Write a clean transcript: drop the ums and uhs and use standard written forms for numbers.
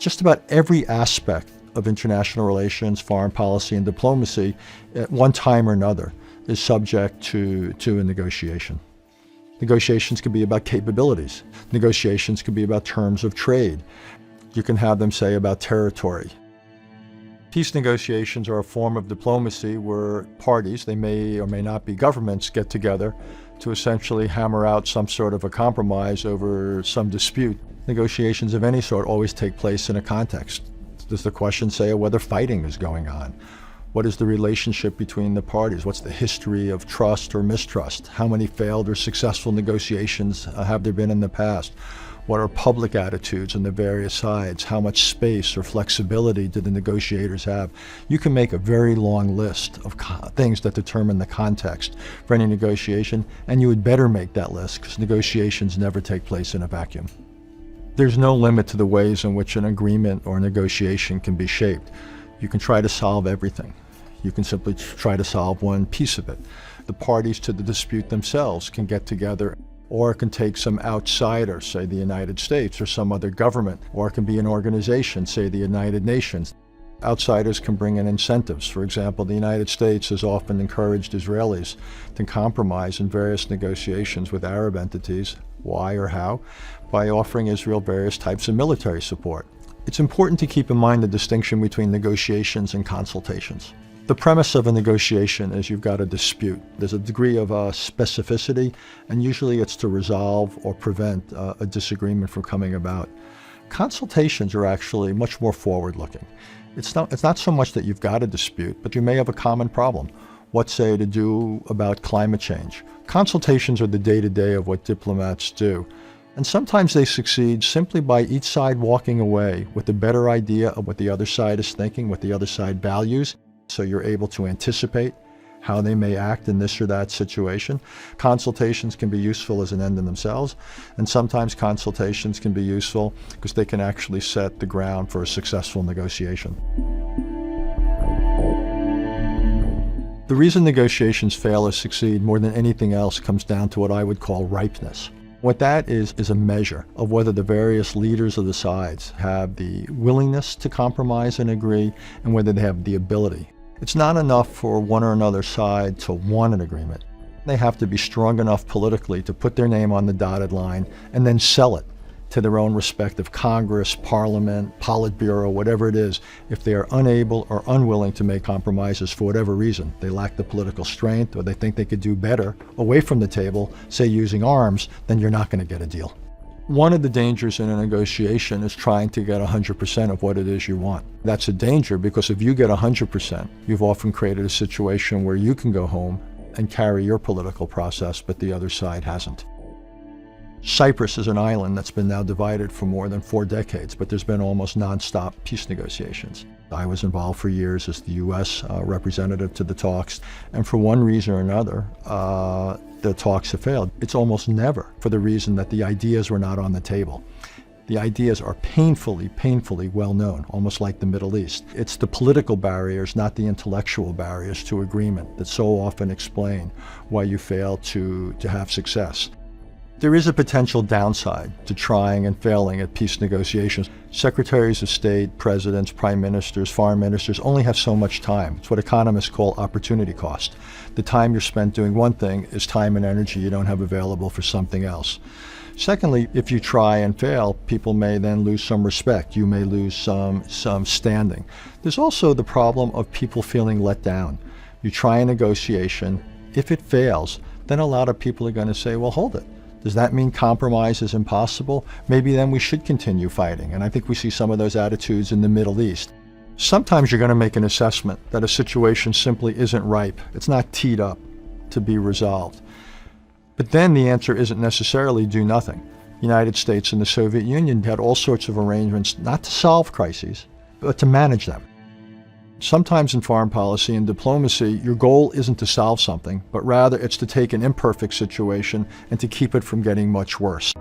just about every aspect of international relations, foreign policy, and diplomacy at one time or another is subject to a negotiation. Negotiations can be about capabilities. Negotiations can be about terms of trade. You can have them say about territory. Peace negotiations are a form of diplomacy where parties, they may or may not be governments, get together to essentially hammer out some sort of a compromise over some dispute. Negotiations of any sort always take place in a context. Does the question say whether fighting is going on? What is the relationship between the parties? What's the history of trust or mistrust? How many failed or successful negotiations have there been in the past? What are public attitudes on the various sides? How much space or flexibility do the negotiators have? You can make a very long list of things that determine the context for any negotiation, and you would better make that list because negotiations never take place in a vacuum. There's no limit to the ways in which an agreement or negotiation can be shaped. You can try to solve everything. You can simply try to solve one piece of it. The parties to the dispute themselves can get together, or it can take some outsider, say the United States or some other government, or it can be an organization, say the United Nations. Outsiders can bring in incentives. For example, the United States has often encouraged Israelis to compromise in various negotiations with Arab entities. Why or how? By offering Israel various types of military support. It's important to keep in mind the distinction between negotiations and consultations. The premise of a negotiation is you've got a dispute. There's a degree of specificity, and usually it's to resolve or prevent a disagreement from coming about. Consultations are actually much more forward-looking. It's not so much that you've got a dispute, but you may have a common problem. What, say, to do about climate change? Consultations are the day-to-day of what diplomats do. And sometimes they succeed simply by each side walking away with a better idea of what the other side is thinking, what the other side values, so you're able to anticipate how they may act in this or that situation. Consultations can be useful as an end in themselves, and sometimes consultations can be useful because they can actually set the ground for a successful negotiation. The reason negotiations fail or succeed more than anything else comes down to what I would call ripeness. What that is a measure of whether the various leaders of the sides have the willingness to compromise and agree, and whether they have the ability. It's not enough for one or another side to want an agreement. They have to be strong enough politically to put their name on the dotted line and then sell it to their own respective Congress, Parliament, Politburo, whatever it is. If they are unable or unwilling to make compromises for whatever reason, they lack the political strength, or they think they could do better away from the table, say using arms, then you're not going to get a deal. One of the dangers in a negotiation is trying to get 100% of what it is you want. That's a danger because if you get 100%, you've often created a situation where you can go home and carry your political process, but the other side hasn't. Cyprus is an island that's been now divided for more than 4 decades, but there's been almost nonstop peace negotiations. I was involved for years as the U.S. Representative to the talks, and for one reason or another, the talks have failed. It's almost never for the reason that the ideas were not on the table. The ideas are painfully well known, almost like the Middle East. It's the political barriers, not the intellectual barriers to agreement, that so often explain why you fail to have success. There is a potential downside to trying and failing at peace negotiations. Secretaries of state, presidents, prime ministers, foreign ministers only have so much time. It's what economists call opportunity cost. The time you're spent doing one thing is time and energy you don't have available for something else. Secondly, if you try and fail, people may then lose some respect. You may lose some standing. There's also the problem of people feeling let down. You try a negotiation. If it fails, then a lot of people are going to say, well, hold it. Does that mean compromise is impossible? Maybe then we should continue fighting. And I think we see some of those attitudes in the Middle East. Sometimes you're going to make an assessment that a situation simply isn't ripe. It's not teed up to be resolved. But then the answer isn't necessarily do nothing. The United States and the Soviet Union had all sorts of arrangements not to solve crises, but to manage them. Sometimes in foreign policy and diplomacy, your goal isn't to solve something, but rather it's to take an imperfect situation and to keep it from getting much worse.